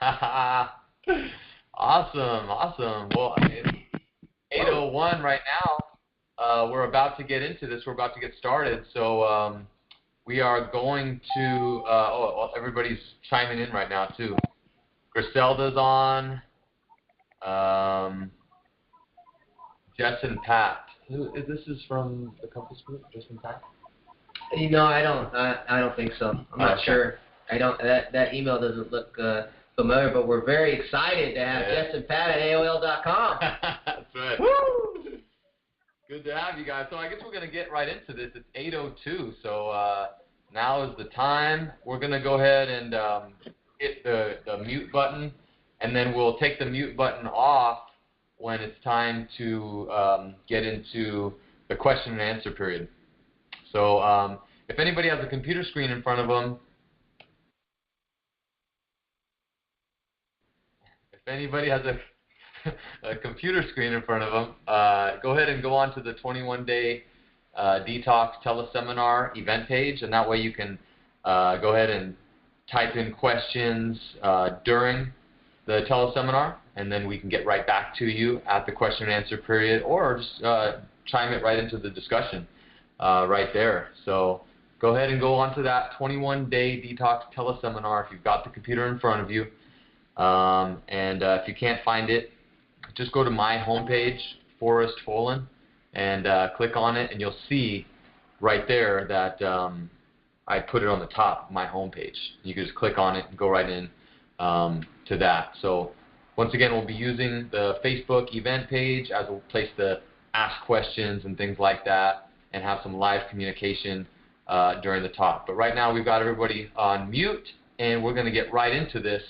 Awesome. Well, it's 8:01 right now. We're about to get into this. We're about to get started. So we are going to. Everybody's chiming in right now too. Griselda's on. Jess and Pat. This is from the Compass Group. Jess and Pat. I don't think so. I'm not sure. I don't. That email doesn't look familiar, but we're very excited to have Jess and Pat at AOL.com. That's right. Woo! Good to have you guys. So I guess we're gonna get right into this. It's 8:02, so now is the time. We're gonna go ahead and hit the mute button, and then we'll take the mute button off when it's time to get into the question and answer period. So if anybody has a computer screen in front of them, a computer screen in front of them, go ahead and go on to the 21-day detox teleseminar event page, and that way you can go ahead and type in questions during the teleseminar, and then we can get right back to you at the question and answer period, or just chime it right into the discussion right there. So go ahead and go on to that 21-day detox teleseminar if you've got the computer in front of you. And if you can't find it, just go to my homepage, Forrest Folan, and click on it, and you'll see right there that I put it on the top of my homepage. You can just click on it and go right in to that. So once again, we'll be using the Facebook event page as a place to ask questions and things like that, and have some live communication during the talk. But right now we've got everybody on mute, and we're going to get right into this.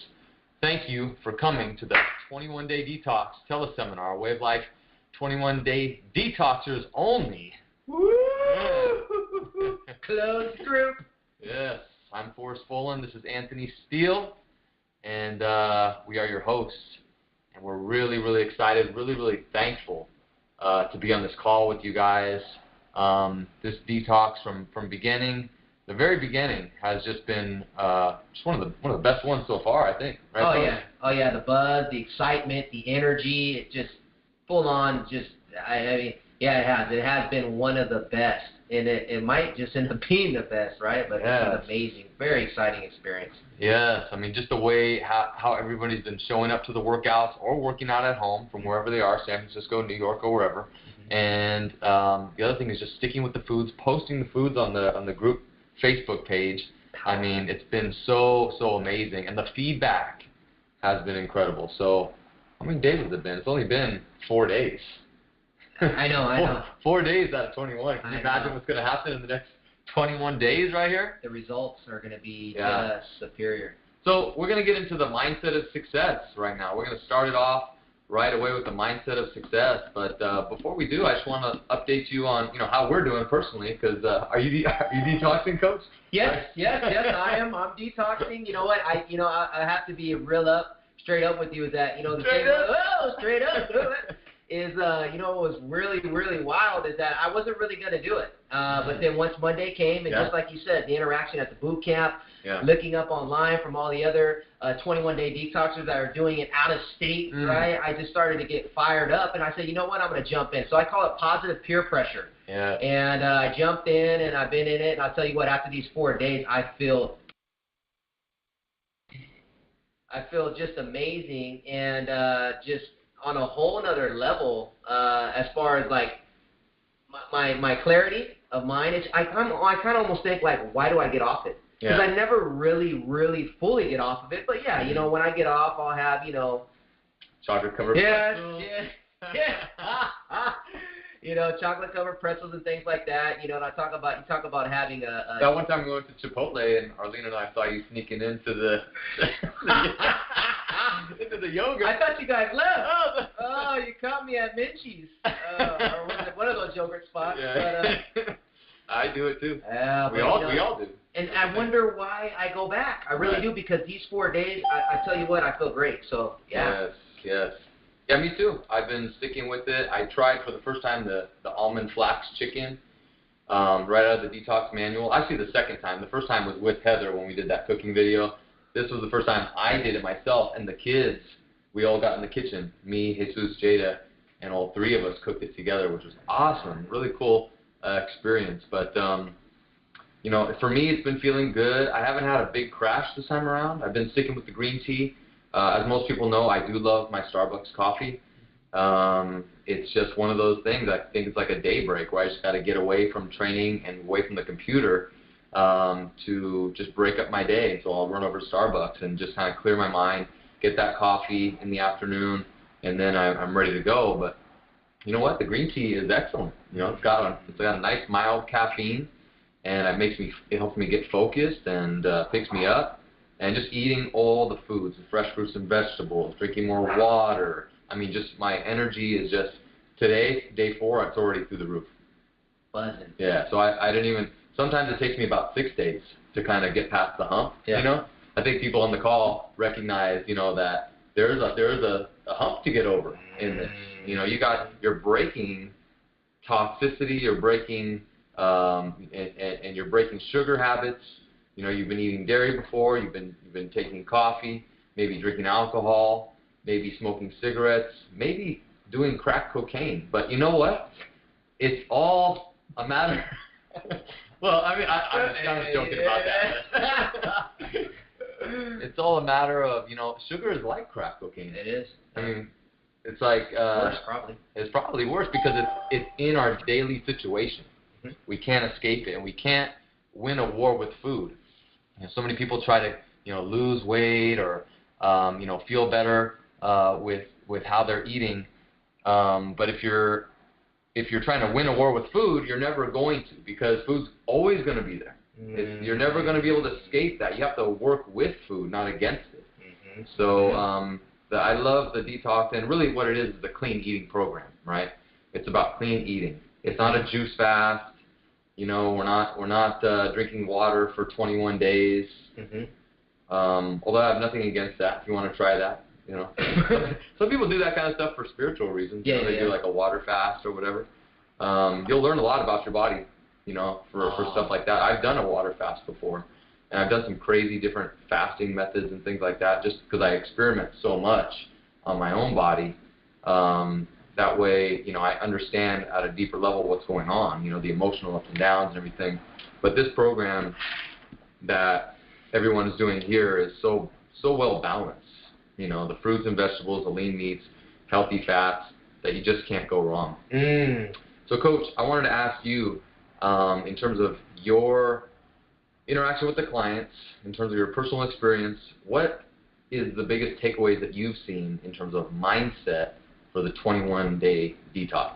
Thank you for coming to the 21-Day Detox Teleseminar, Way of Life 21-Day Detoxers only. Woo! Closed group. Yes, I'm Forrest Folan. This is Anthony Steele, and we are your hosts. And we're really, really excited, really, really thankful to be on this call with you guys. This detox from the very beginning has just been just one of the best ones so far, I think. Right, Oh yeah, the buzz, the excitement, the energy, it just full on. It has been one of the best, and it might just end up being the best, right? But It's an amazing, very exciting experience. Yes, I mean, just the way how everybody's been showing up to the workouts or working out at home from wherever they are, San Francisco, New York, or wherever. Mm-hmm. And the other thing is just sticking with the foods, posting the foods on the group Facebook page. I mean, it's been so amazing, and the feedback has been incredible. So, how many days has it been? It's only been 4 days. I know. 4 days out of 21. Can you imagine what's going to happen in the next 21 days right here? The results are going to be just superior. So, we're going to get into the mindset of success right now. We're going to start it off right away with the mindset of success. But before we do, I just want to update you on how we're doing personally. Because are you detoxing, Coach? Yes, I am. I'm detoxing. You know what? I have to be straight up with you. Is that straight up is what was really, really wild is that I wasn't really going to do it. But then once Monday came, and just like you said, the interaction at the boot camp, looking up online from all the other 21-day detoxers that are doing it out of state, right? I just started to get fired up, and I said, you know what, I'm going to jump in. So I call it positive peer pressure. Yeah. And I jumped in, and I've been in it, and I'll tell you what, after these 4 days, I feel just amazing, and just on a whole nother level as far as like my clarity of mind. I kind of almost think like, why do I get off it? Because I never really, really fully get off of it. But when I get off, I'll have chocolate covered pretzels. Chocolate covered pretzels and things like that. And you talk about having a that one time we went to Chipotle, and Arlene and I saw you sneaking into the into the yogurt. I thought you guys left. Oh, you caught me at Minchie's, or was it one of those yogurt spots? Yeah. But, I do it too. We all do. And I wonder why I go back. I really do, because these 4 days, I tell you what, I feel great. So Yes. Yeah, me too. I've been sticking with it. I tried for the first time the almond flax chicken right out of the detox manual. Actually, the second time. The first time was with Heather when we did that cooking video. this was the first time I did it myself, and the kids, we all got in the kitchen, me, Jesus, Jada, and all three of us cooked it together, which was awesome, really cool experience. But, you know, for me, it's been feeling good. I haven't had a big crash this time around. I've been sticking with the green tea. As most people know, I do love my Starbucks coffee. It's just one of those things. I think it's like a day break where I just got to get away from training and away from the computer to just break up my day. So I'll run over to Starbucks and just kind of clear my mind, get that coffee in the afternoon, and then I'm ready to go. But you know what? The green tea is excellent. You know, it's got a nice mild caffeine, and it helps me get focused and picks me up. And just eating all the foods, the fresh fruits and vegetables, drinking more water. I mean, just my energy is just, today, day 4, it's already through the roof. Buzzing. Yeah, so I didn't even, sometimes it takes me about 6 days to kind of get past the hump, you know? I think people on the call recognize, you know, that there's a hump to get over in this. You know, you're breaking toxicity, you're breaking, and you're breaking sugar habits. You know, you've been eating dairy before, you've been taking coffee, maybe drinking alcohol, maybe smoking cigarettes, maybe doing crack cocaine. But you know what? It's all a matter. Well, I mean, I'm just joking about that. It's all a matter of, you know, sugar is like crack cocaine. It is. I mean, it's like worse, probably. It's probably worse because it's in our daily situation. Mm-hmm. We can't escape it, and we can't win a war with food. You know, so many people try to, you know, lose weight or, you know, feel better with how they're eating. But if you're trying to win a war with food, you're never going to, because food's always going to be there. You're never going to be able to escape that. You have to work with food, not against it. Mm-hmm. So I love the Detox, and really what it is the clean eating program, right? It's about clean eating. It's not a juice fast. You know, we're not drinking water for 21 days. Mm-hmm. Although I have nothing against that. If you want to try that, you know, some people do that kind of stuff for spiritual reasons. Yeah, you know, they do like a water fast or whatever. You'll learn a lot about your body, you know, for stuff like that. I've done a water fast before, and I've done some crazy different fasting methods and things like that, just because I experiment so much on my own body. That way, you know, I understand at a deeper level what's going on, you know, the emotional ups and downs and everything. But this program that everyone is doing here is so well balanced. You know, the fruits and vegetables, the lean meats, healthy fats, that you just can't go wrong. So, Coach, I wanted to ask you, in terms of your interaction with the clients, in terms of your personal experience, what is the biggest takeaways that you've seen in terms of mindset for the 21-day detox?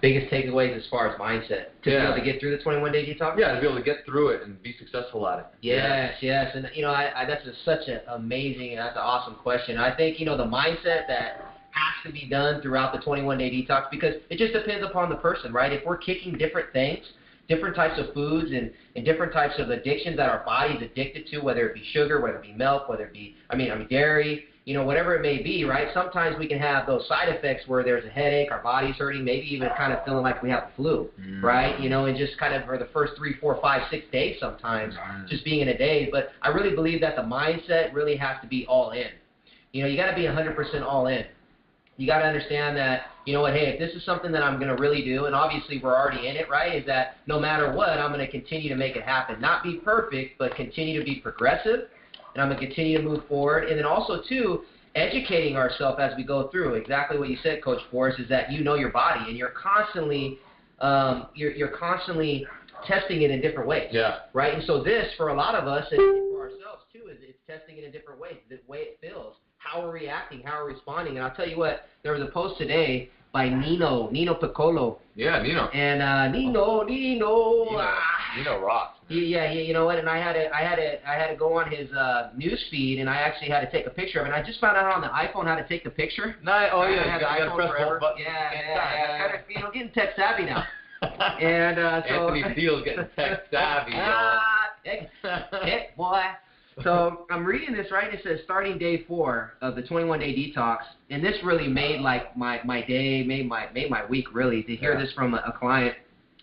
Biggest takeaways as far as mindset to be able to get through the 21-day detox? Yeah, to be able to get through it and be successful at it. Yes. And, you know, that's such an amazing, that's an awesome question. I think, you know, the mindset that has to be done throughout the 21-day detox, because it just depends upon the person, right? If we're kicking different things, different types of foods and different types of addictions that our body's addicted to, whether it be sugar, whether it be milk, whether it be, I mean dairy, you know, whatever it may be, right? Sometimes we can have those side effects where there's a headache, our body's hurting, maybe even kind of feeling like we have the flu, right? You know, and just kind of for the first 3, 4, 5, 6 days sometimes, just being in a daze. But I really believe that the mindset really has to be all in. You know, you got to be 100% all in. You got to understand that, you know what, hey, if this is something that I'm going to really do, and obviously we're already in it, right, is that no matter what, I'm going to continue to make it happen. Not be perfect, but continue to be progressive. And I'm going to continue to move forward. And then also, too, educating ourselves as we go through. Exactly what you said, Coach Forrest, is that you know your body, and you're constantly you're constantly testing it in different ways. Yeah. Right? And so this, for a lot of us, and for ourselves, too, is it's testing it in different ways, the way it feels, how we're reacting, how we're responding. And I'll tell you what, there was a post today by Nino Piccolo. Yeah, Nino. And Nino rocks. Yeah, you know what? And I had to go on his news feed, and I actually had to take a picture of it. And I just found out on the iPhone how to take the picture. I had the iPhone forever. Yeah. You know, getting tech savvy now. And so Anthony Steele's getting tech savvy. Tech boy. So I'm reading this, right? It says starting day 4 of the 21-day detox, and this really made like my day, made my week really, to hear this from a client.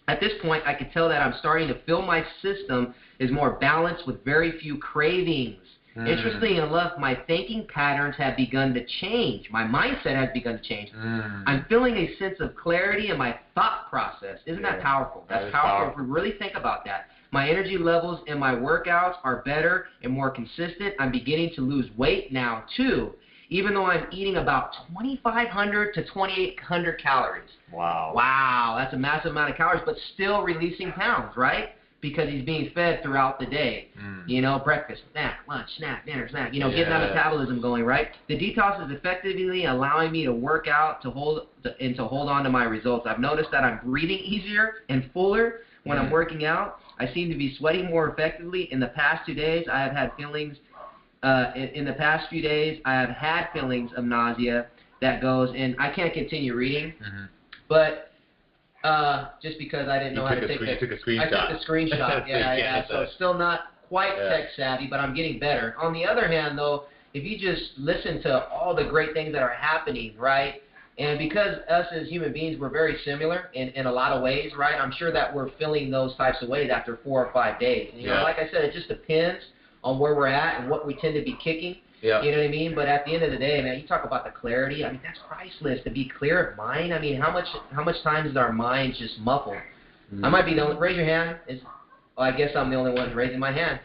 At this point, I could tell that I'm starting to feel my system is more balanced with very few cravings Interestingly enough, my thinking patterns have begun to change. My mindset has begun to change. I'm feeling a sense of clarity in my thought process. Isn't that powerful? That's powerful if we really think about that. My energy levels in my workouts are better and more consistent. I'm beginning to lose weight now, too, even though I'm eating about 2,500 to 2,800 calories. Wow. Wow, that's a massive amount of calories, but still releasing pounds, right? Because he's being fed throughout the day. You know, breakfast, snack, lunch, snack, dinner, snack. You know, getting that metabolism going, right? The detox is effectively allowing me to work out to hold on to my results. I've noticed that I'm breathing easier and fuller when I'm working out. I seem to be sweating more effectively. In the past 2 days, I have had feelings. In the past few days, I have had feelings of nausea that goes, and I can't continue reading, but. Just because I didn't know how to take took a screenshot. I took the screenshot. Yeah. So still not quite tech savvy, but I'm getting better. On the other hand, though, if you just listen to all the great things that are happening, right? And because us as human beings, we're very similar in a lot of ways, right? I'm sure that we're feeling those types of ways after 4 or 5 days. And, you know, like I said, it just depends on where we're at and what we tend to be kicking. Yeah. You know what I mean? But at the end of the day, man, you talk about the clarity. I mean, that's priceless. To be clear of mind. I mean, how much time is our minds just muffled? I might be the only. Raise your hand. I guess I'm the only one raising my hand.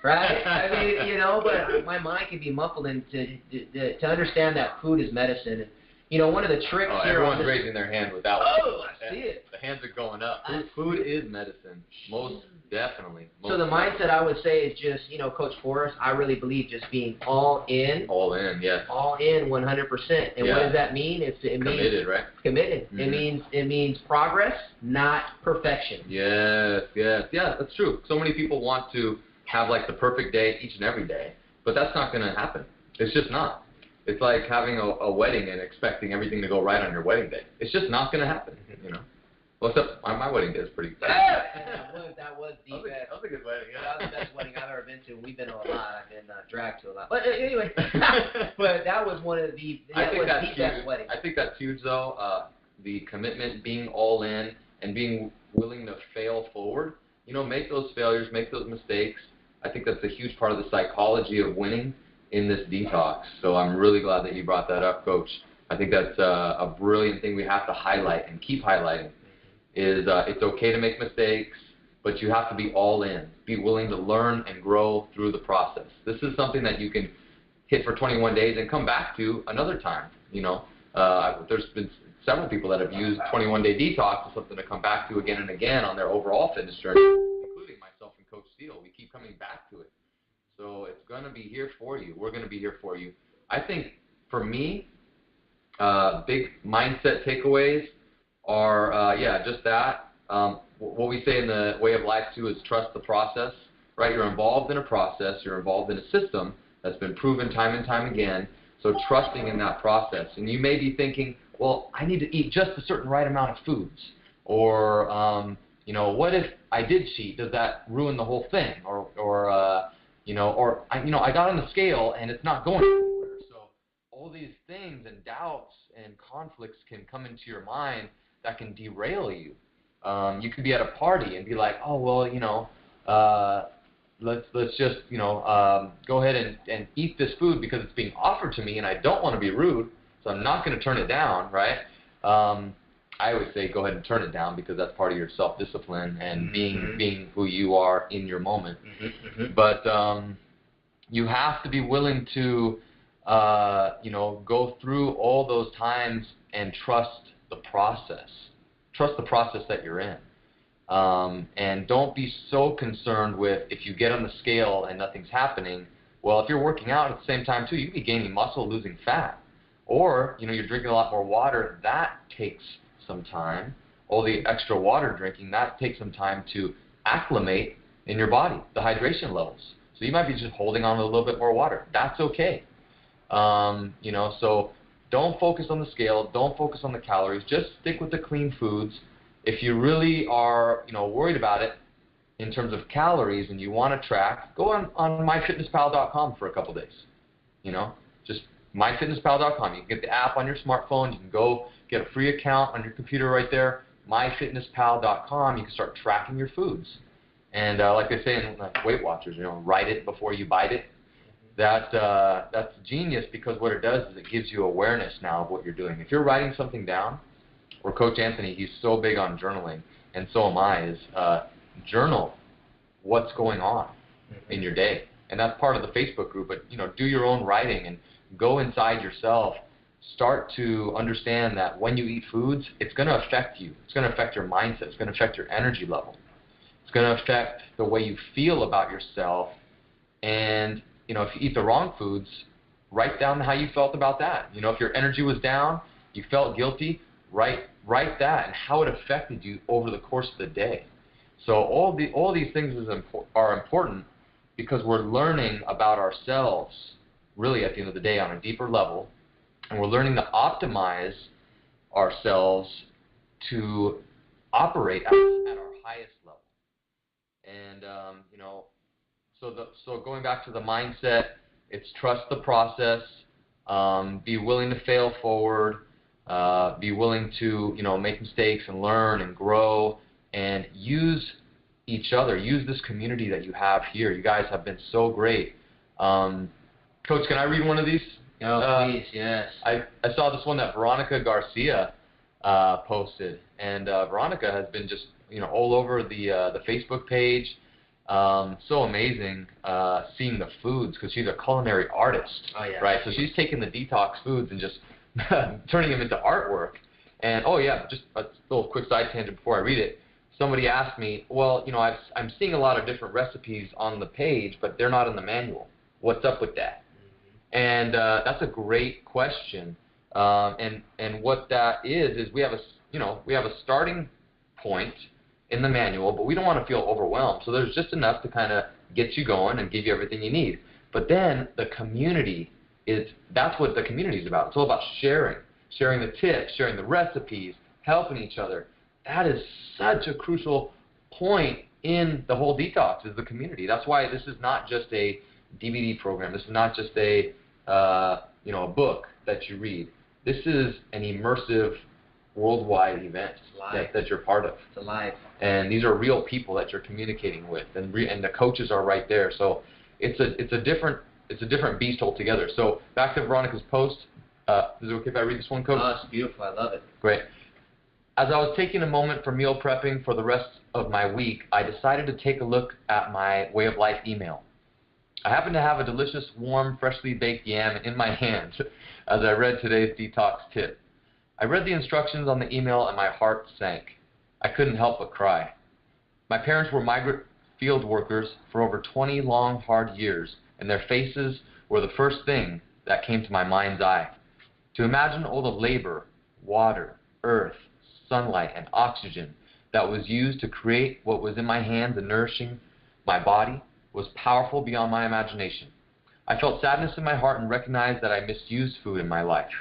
Right? I mean, you know, but my mind can be muffled, and to understand that food is medicine. And, you know, one of the tricks here. Everyone's raising their hand with that one. Oh, I see it. The hands are going up. Food is medicine. Most definitely. So the mindset I would say is just, you know, Coach Forrest, I really believe just being all in. All in, yes. All in 100%. And what does that mean? It means committed, right? Committed. It means progress, not perfection. Yes. Yeah, that's true. So many people want to have like the perfect day each and every day, but that's not going to happen. It's just not. It's like having a wedding and expecting everything to go right on your wedding day. It's just not going to happen, you know. Well, except my wedding day is pretty good. That was the best. That was a good wedding, That was the best wedding I've ever been to. We've been to a lot. I've been dragged to a lot. But anyway, but that was one of the best weddings. I think that's huge, though, the commitment, being all in, and being willing to fail forward. You know, make those failures, make those mistakes. I think that's a huge part of the psychology of winning in this detox. So I'm really glad that you brought that up, Coach. I think that's a brilliant thing we have to highlight and keep highlighting. Is it's okay to make mistakes, but you have to be all in. Be willing to learn and grow through the process. This is something that you can hit for 21 days and come back to another time. You know, there's been several people that have used 21-day detox as something to come back to again and again on their overall fitness journey, including myself and Coach Steele. We keep coming back to it. So it's going to be here for you. We're going to be here for you. I think for me, big mindset takeaways are, just that. What we say in the way of life, too, is trust the process, right? You're involved in a process. You're involved in a system that's been proven time and time again. So trusting in that process. And you may be thinking, well, I need to eat just a certain right amount of foods. Or, what if I did cheat? Does that ruin the whole thing? I got on the scale and it's not going anywhere. So all these things and doubts and conflicts can come into your mind that can derail you. You could be at a party and be like, oh, well, let's just, go ahead and eat this food because it's being offered to me and I don't want to be rude, so I'm not going to turn it down, right? I would say go ahead and turn it down because that's part of your self-discipline and being who you are in your moment. But you have to be willing to, go through all those times and trust the process. Trust the process that you're in. And don't be so concerned with if you get on the scale and nothing's happening. Well, if you're working out at the same time, too, you could be gaining muscle, losing fat. Or, you're drinking a lot more water. That takes some time. All the extra water drinking, that takes some time to acclimate in your body, the hydration levels. So you might be just holding on to a little bit more water. That's okay. So don't focus on the scale. Don't focus on the calories. Just stick with the clean foods. If you really are, worried about it in terms of calories and you want to track, go on myfitnesspal.com for a couple days. Just myfitnesspal.com. You can get the app on your smartphone. You can go get a free account on your computer right there. myfitnesspal.com. You can start tracking your foods. And like they say in Weight Watchers, write it before you bite it. That's genius, because what it does is it gives you awareness now of what you're doing. If you're writing something down, or Coach Anthony, he's so big on journaling, and so am I, is journal what's going on in your day. And that's part of the Facebook group, but do your own writing and go inside yourself. Start to understand that when you eat foods, it's going to affect you. It's going to affect your mindset. It's going to affect your energy level. It's going to affect the way you feel about yourself. And, if you eat the wrong foods, write down how you felt about that. If your energy was down, you felt guilty, write that and how it affected you over the course of the day. So all these things are important, because we're learning about ourselves really at the end of the day on a deeper level, and we're learning to optimize ourselves to operate at our highest level. And so going back to the mindset, it's trust the process, be willing to fail forward, be willing to make mistakes and learn and grow, and use each other, use this community that you have here. You guys have been so great. Coach, can I read one of these? Oh, please, yes. I saw this one that Veronica Garcia posted, and Veronica has been just all over the Facebook page. So amazing seeing the foods, because she's a culinary artist, right? So she's taking the detox foods and just turning them into artwork. And just a little quick side tangent before I read it. Somebody asked me, well, I'm seeing a lot of different recipes on the page, but they're not in the manual. What's up with that? And that's a great question. And what that is we have a starting point in the manual, but we don't want to feel overwhelmed. So there's just enough to kind of get you going and give you everything you need. But then the community that's what the community is about. It's all about sharing the tips, sharing the recipes, helping each other. That is such a crucial point in the whole detox, is the community. That's why this is not just a DVD program. This is not just a book that you read. This is an immersive worldwide event that you're part of. It's alive. And these are real people that you're communicating with, and the coaches are right there. So it's a different beast altogether. So back to Veronica's post. Is it okay if I read this one, Coach? Oh, it's beautiful. I love it. Great. As I was taking a moment for meal prepping for the rest of my week, I decided to take a look at my Way of Life email. I happened to have a delicious, warm, freshly baked yam in my hands as I read today's detox tip. I read the instructions on the email and my heart sank. I couldn't help but cry. My parents were migrant field workers for over 20 long, hard years, and their faces were the first thing that came to my mind's eye. To imagine all the labor, water, earth, sunlight, and oxygen that was used to create what was in my hands and nourishing my body was powerful beyond my imagination. I felt sadness in my heart and recognized that I misused food in my life.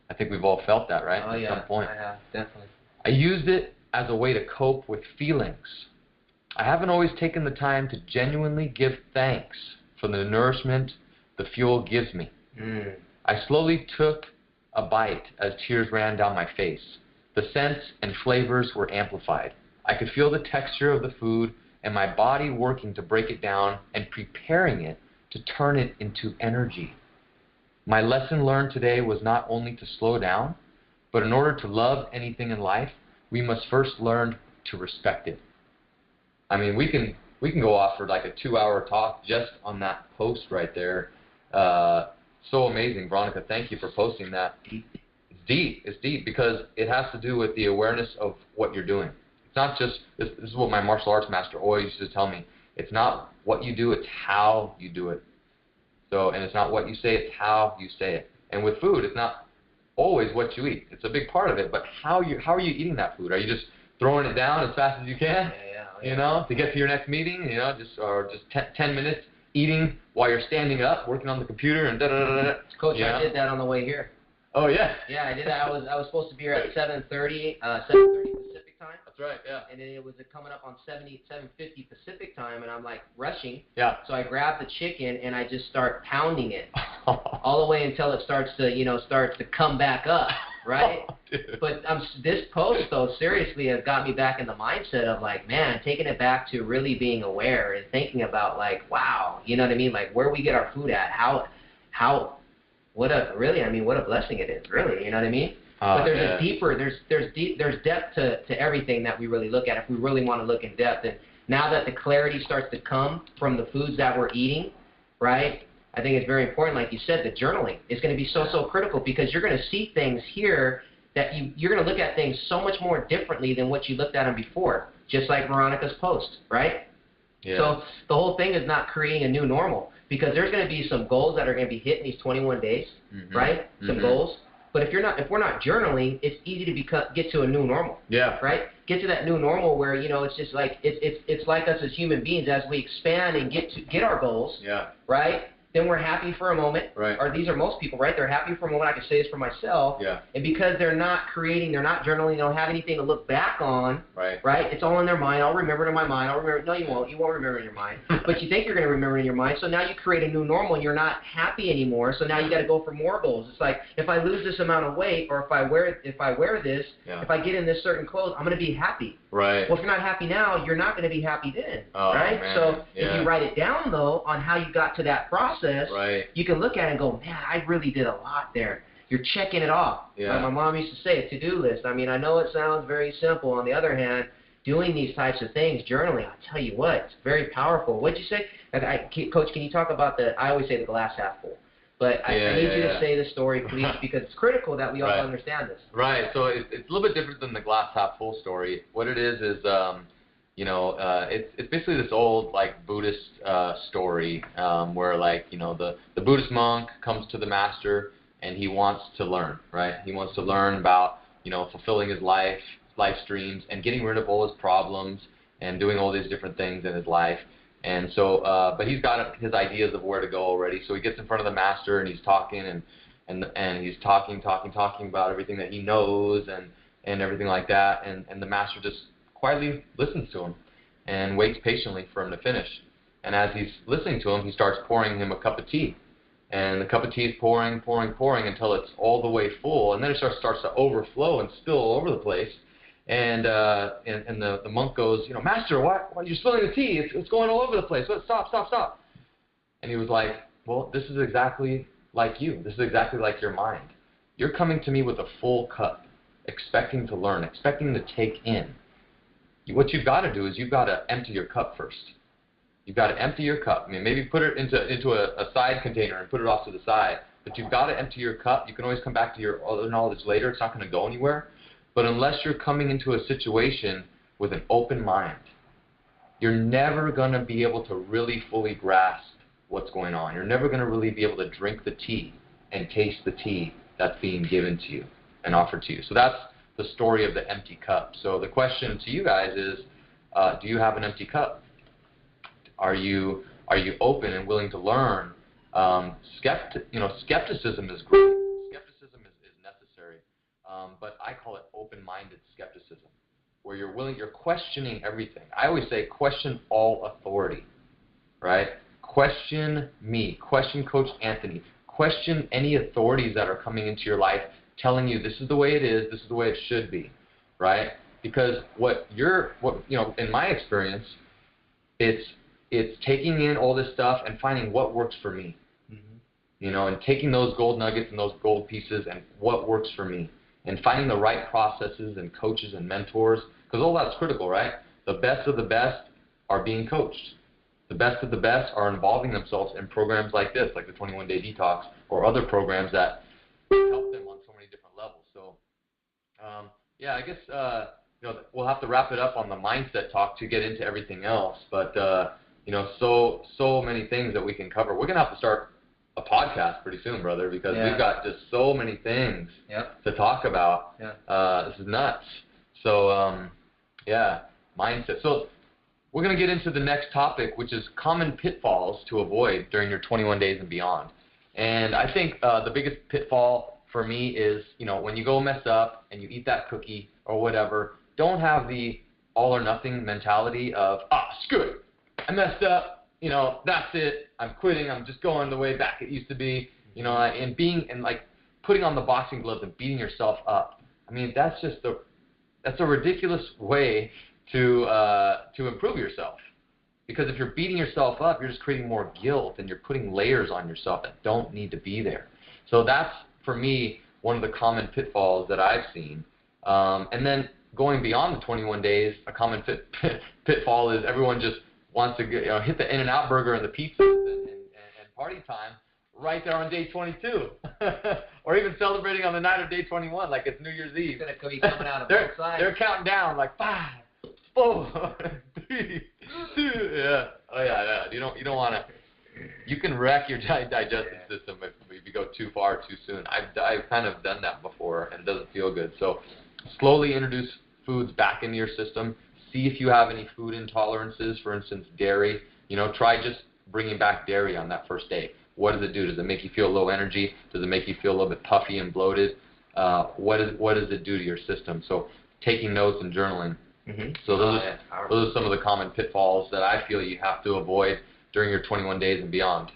I think we've all felt that, right? Oh, At some point. I have, definitely. I used it as a way to cope with feelings. I haven't always taken the time to genuinely give thanks for the nourishment the fuel gives me. I slowly took a bite as tears ran down my face. The scents and flavors were amplified. I could feel the texture of the food and my body working to break it down and preparing it to turn it into energy. My lesson learned today was not only to slow down, but in order to love anything in life, we must first learn to respect it. I mean, we can go off for like a 2-hour talk just on that post right there. So amazing, Veronica. Thank you for posting that. It's deep because it has to do with the awareness of what you're doing. It's not just, this is what my martial arts master always used to tell me. It's not what you do, it's how you do it. So, and it's not what you say, it's how you say it. And with food, it's not always what you eat. It's a big part of it, but how are you eating that food? Are you just throwing it down as fast as you can? Yeah. To get to your next meeting, just 10 minutes eating while you're standing up, working on the computer and da-da-da-da-da. Coach, I did that on the way here. Oh, yeah? Yeah, I did that. I was supposed to be here at 7:30 Pacific time. That's right, yeah. And then it was coming up on 7:50 Pacific time, and I'm like rushing. Yeah. So I grabbed the chicken and I just start pounding it all the way until it starts to come back up. right? Oh, but this post, though, seriously has got me back in the mindset of, like, man, taking it back to really being aware and thinking about, like, wow, you know what I mean? Like, where we get our food at, what a blessing it is, really, you know what I mean? But there's depth to everything that we really look at if we really want to look in depth. And now that the clarity starts to come from the foods that we're eating, right, I think it's very important, like you said, the journaling is going to be so critical, because you're going to see things here that you're going to look at things so much more differently than what you looked at them before, just like Veronica's post, right? Yeah. So the whole thing is not creating a new normal, because there's going to be some goals that are going to be hit in these 21 days, right? Some goals. But if we're not journaling, it's easy to get to a new normal. Yeah. Right? Get to that new normal where, you know, it's just like it's like us as human beings, as we expand and get our goals. Yeah. Right? Then we're happy for a moment. Right. Or these are most people, right? They're happy for a moment. I can say this for myself. Yeah. And because they're not creating, they're not journaling, they don't have anything to look back on. Right. Right? It's all in their mind. I'll remember it in my mind. No, you won't. You won't remember it in your mind. But you think you're going to remember it in your mind. So now you create a new normal, and you're not happy anymore. So now you got to go for more goals. It's like, if I lose this amount of weight, or if I wear this, if I get in this certain clothes, I'm going to be happy. Right. Well, if you're not happy now, you're not going to be happy then. Oh, right? Man. So yeah. if you write it down, though, on how you got to that process, right. you can look at it and go, man, I really did a lot there. You're checking it off. Yeah. Like my mom used to say, a to-do list. I mean, I know it sounds very simple. On the other hand, doing these types of things, journaling, I'll tell you what, it's very powerful. What'd you say? Coach, can you talk about I always say the glass half full. But I need you to say the story, please, because it's critical that we all understand this. Right. So it's a little bit different than the glass half full story. What it is it's basically this old, like, Buddhist story where, like, you know, the Buddhist monk comes to the master and he wants to learn, right? He wants to learn about, you know, fulfilling his life streams and getting rid of all his problems and doing all these different things in his life. And so, but he's got his ideas of where to go already. So he gets in front of the master and he's talking and he's talking about everything that he knows and everything like that. And the master just quietly listens to him and waits patiently for him to finish. And as he's listening to him, he starts pouring him a cup of tea. And the cup of tea is pouring until it's all the way full. And then it starts to overflow and spill all over the place. And the monk goes, you know, Master, why are you spilling the tea? It's going all over the place. Stop. And he was like, well, this is exactly like you. This is exactly like your mind. You're coming to me with a full cup, expecting to learn, expecting to take in. What you've got to do is you've got to empty your cup first. You've got to empty your cup. I mean, maybe put it into a side container and put it off to the side. But you've got to empty your cup. You can always come back to your other knowledge later. It's not going to go anywhere. But unless you're coming into a situation with an open mind, you're never going to be able to really fully grasp what's going on. You're never going to really be able to drink the tea and taste the tea that's being given to you and offered to you. So that's the story of the empty cup. So the question to you guys is, do you have an empty cup? Are you open and willing to learn? Skepticism is great. Skepticism is necessary, but I call it open-minded skepticism, where you're questioning everything. I always say question all authority, right? Question me, question Coach Anthony, question any authorities that are coming into your life telling you this is the way it is, this is the way it should be, right? Because in my experience, it's taking in all this stuff and finding what works for me, you know, and taking those gold nuggets and those gold pieces and what works for me, and finding the right processes and coaches and mentors, because all that's critical, right? The best of the best are being coached. The best of the best are involving themselves in programs like this, like the 21-Day Detox, or other programs that help them on so many different levels. So, I guess we'll have to wrap it up on the mindset talk to get into everything else. But so many things that we can cover. We're gonna have to start a podcast pretty soon, brother, because we've got just so many things to talk about. This is nuts. So, mindset. So we're going to get into the next topic, which is common pitfalls to avoid during your 21 days and beyond. And I think the biggest pitfall for me is, when you go mess up and you eat that cookie or whatever, don't have the all or nothing mentality of, screw it, I messed up, that's it, I'm quitting, I'm just going the way back it used to be, and putting on the boxing gloves and beating yourself up. I mean, that's a ridiculous way to improve yourself. Because if you're beating yourself up, you're just creating more guilt, and you're putting layers on yourself that don't need to be there. So that's, for me, one of the common pitfalls that I've seen. And then going beyond the 21 days, a common pitfall is everyone just wants to hit the In-N-Out burger and the pizzas and party time right there on day 22. Or even celebrating on the night of day 21 like it's New Year's Eve. It's going to be coming out of both sides. They're counting down like 5, 4, 3, 2. Yeah. Oh yeah. You don't want to. You can wreck your digestive system if you go too far too soon. I've kind of done that before, and it doesn't feel good. So slowly introduce foods back into your system. See if you have any food intolerances, for instance, dairy. Try just bringing back dairy on that first day. What does it do? Does it make you feel low energy? Does it make you feel a little bit puffy and bloated? What does it do to your system? So taking notes and journaling. Mm-hmm. So those are some of the common pitfalls that I feel you have to avoid during your 21 days and beyond.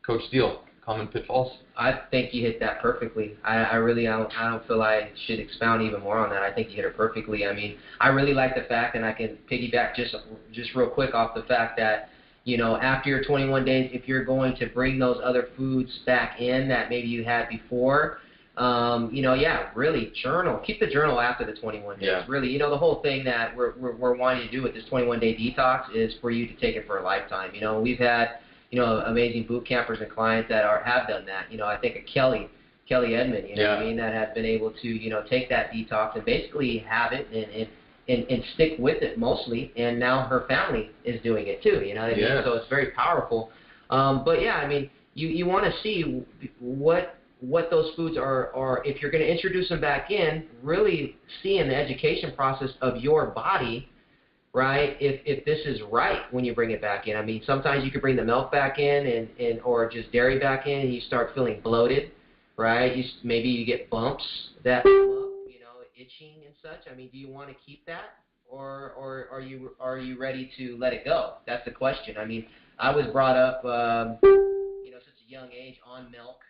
Coach Steele, common pitfalls? I think you hit that perfectly. I don't feel I should expound even more on that. I think you hit it perfectly. I mean, I really like the fact, and I can piggyback just real quick off the fact that, after your 21 days, if you're going to bring those other foods back in that maybe you had before, really journal. Keep the journal after the 21 days. Yeah. Really, the whole thing that we're wanting to do with this 21-day detox is for you to take it for a lifetime. We've had, amazing boot campers and clients that have done that. I think of Kelly Edmond, what I mean, that has been able to, take that detox and basically have it and stick with it mostly, and now her family is doing it too, what I mean? So it's very powerful. But yeah, I mean, you want to see what those foods are, if you're going to introduce them back in, really see in the education process of your body, right, if this is right when you bring it back in. I mean, sometimes you could bring the milk back in and or just dairy back in, and you start feeling bloated, right? Maybe you get bumps that come up, itching and such. I mean, do you want to keep that, or are you ready to let it go? That's the question. I mean, I was brought up, such a young age on milk,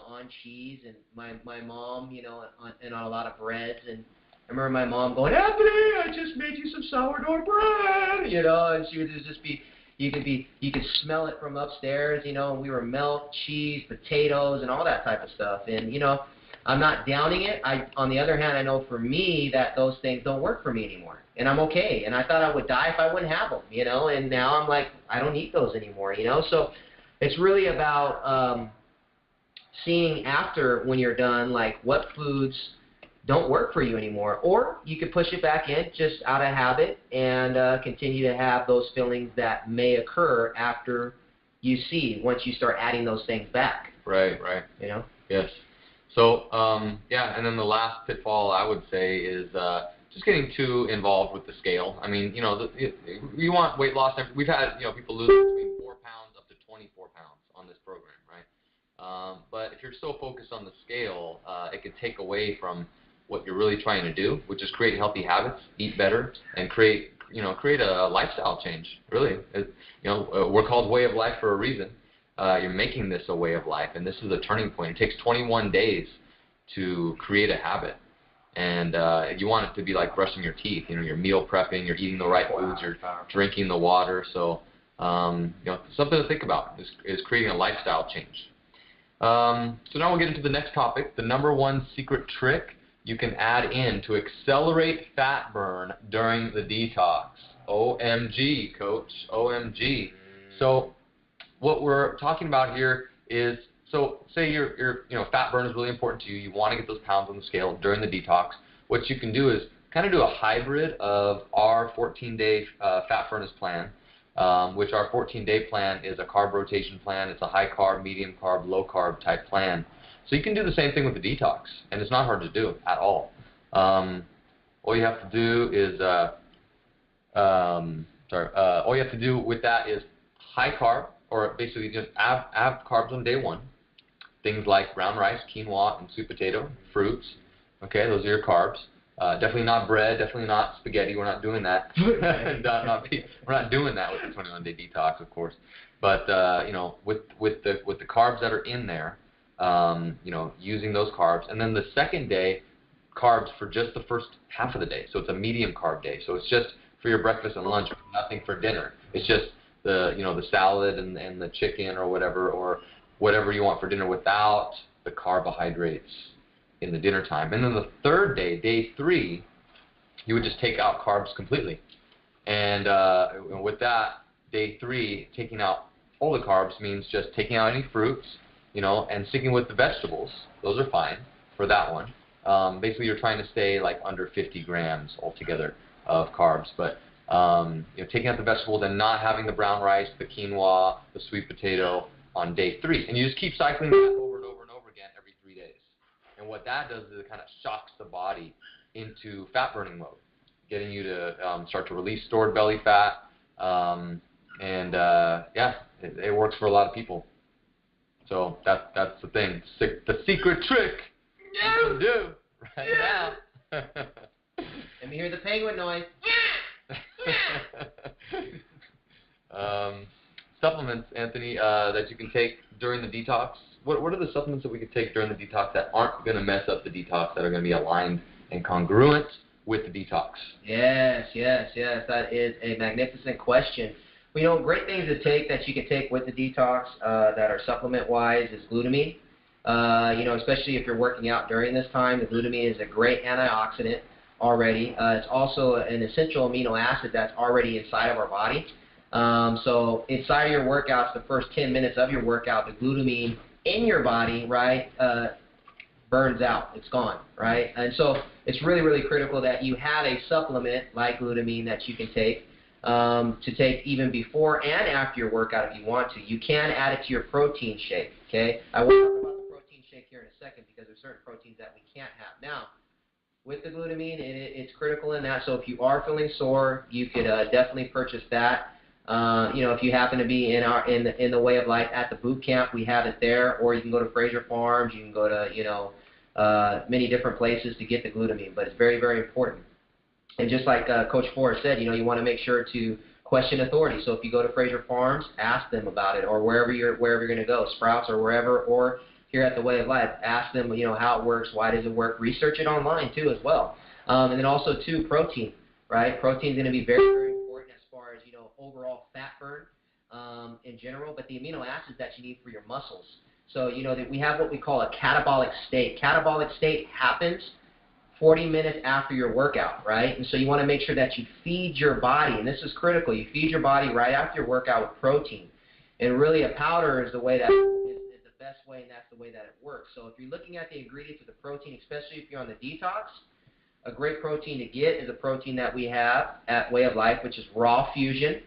on cheese, and my mom, on a lot of breads. And I remember my mom going, "Anthony, I just made you some sourdough bread," and she would just be, you could smell it from upstairs, and we were milk, cheese, potatoes, and all that type of stuff. And, I'm not downing it. On the other hand, I know for me that those things don't work for me anymore, and I'm okay. And I thought I would die if I wouldn't have them, and now I'm like, I don't eat those anymore, So it's really about seeing after, when you're done, like what foods don't work for you anymore, or you could push it back in just out of habit and continue to have those feelings that may occur after once you start adding those things back. Right. Yes. So, and then the last pitfall I would say is just getting too involved with the scale. I mean, you want weight loss. We've had, people lose between 4 pounds up to 24 pounds on this program, right? But if you're so focused on the scale, it could take away from what you're really trying to do, which is create healthy habits, eat better, and create a lifestyle change. Really, we're called way of life for a reason. You're making this a way of life, and this is a turning point. It takes 21 days to create a habit, and you want it to be like brushing your teeth. You're meal prepping, you're eating the right foods, you're drinking the water. So, something to think about is creating a lifestyle change. So now we'll get into the next topic, the number one secret trick you can add in to accelerate fat burn during the detox. OMG, coach, OMG. So what we're talking about here is, so say your fat burn is really important to you. You want to get those pounds on the scale during the detox. What you can do is kind of do a hybrid of our 14-day fat furnace plan, which our 14-day plan is a carb rotation plan. It's a high carb, medium carb, low carb type plan. So you can do the same thing with the detox, and it's not hard to do at all. All you have to do is, all you have to do with that is high carb, or basically just have carbs on day one. Things like brown rice, quinoa, and sweet potato, fruits. Okay, those are your carbs. Definitely not bread, definitely not spaghetti. We're not doing that. We're not doing that with the 21-day detox, of course. But with the carbs that are in there, using those carbs. And then the second day, carbs for just the first half of the day. So it's a medium carb day. So it's just for your breakfast and lunch, nothing for dinner. It's just the salad and the chicken or whatever you want for dinner without the carbohydrates in the dinner time. And then the third day, day 3, you would just take out carbs completely. And with that, day 3, taking out all the carbs means just taking out any fruits, and sticking with the vegetables. Those are fine for that one. Basically, you're trying to stay like under 50 grams altogether of carbs. But taking out the vegetables and not having the brown rice, the quinoa, the sweet potato on day 3. And you just keep cycling that over and over and over again every 3 days. And what that does is it kind of shocks the body into fat burning mode, getting you to start to release stored belly fat. It works for a lot of people. So that's the thing. The secret trick you can do right now. Let me hear the penguin noise. Supplements, Anthony, that you can take during the detox. What are the supplements that we can take during the detox that aren't going to mess up the detox, that are going to be aligned and congruent with the detox? Yes. That is a magnificent question. Great things to take that you can take with the detox that are supplement-wise is glutamine. Especially if you're working out during this time, the glutamine is a great antioxidant already. It's also an essential amino acid that's already inside of our body. So inside of your workouts, the first 10 minutes of your workout, the glutamine in your body, right, burns out. It's gone, right? And so it's really, really critical that you have a supplement like glutamine that you can take to take even before and after your workout if you want to. You can add it to your protein shake, okay? I will talk about the protein shake here in a second because there's certain proteins that we can't have. Now, with the glutamine, it's critical in that. So if you are feeling sore, you could definitely purchase that. If you happen to be in the way of life at the boot camp, we have it there. Or you can go to Fraser Farms. You can go to many different places to get the glutamine. But it's very, very important. And just like Coach Forrest said, you want to make sure to question authority. So if you go to Fraser Farms, ask them about it, or wherever you're going to go, Sprouts or wherever, or here at the Way of Life, ask them, how it works, why does it work. Research it online too as well. And then also too, protein, right? Protein is going to be very, very important as far as overall fat burn in general, but the amino acids that you need for your muscles. So that we have what we call a catabolic state. Catabolic state happens 40 minutes after your workout, right? And so you want to make sure that you feed your body, and this is critical. You feed your body right after your workout with protein. And really a powder is the way that is the best way, and that's the way that it works. So if you're looking at the ingredients of the protein, especially if you're on the detox, a great protein to get is a protein that we have at Way of Life, which is Raw Fusion.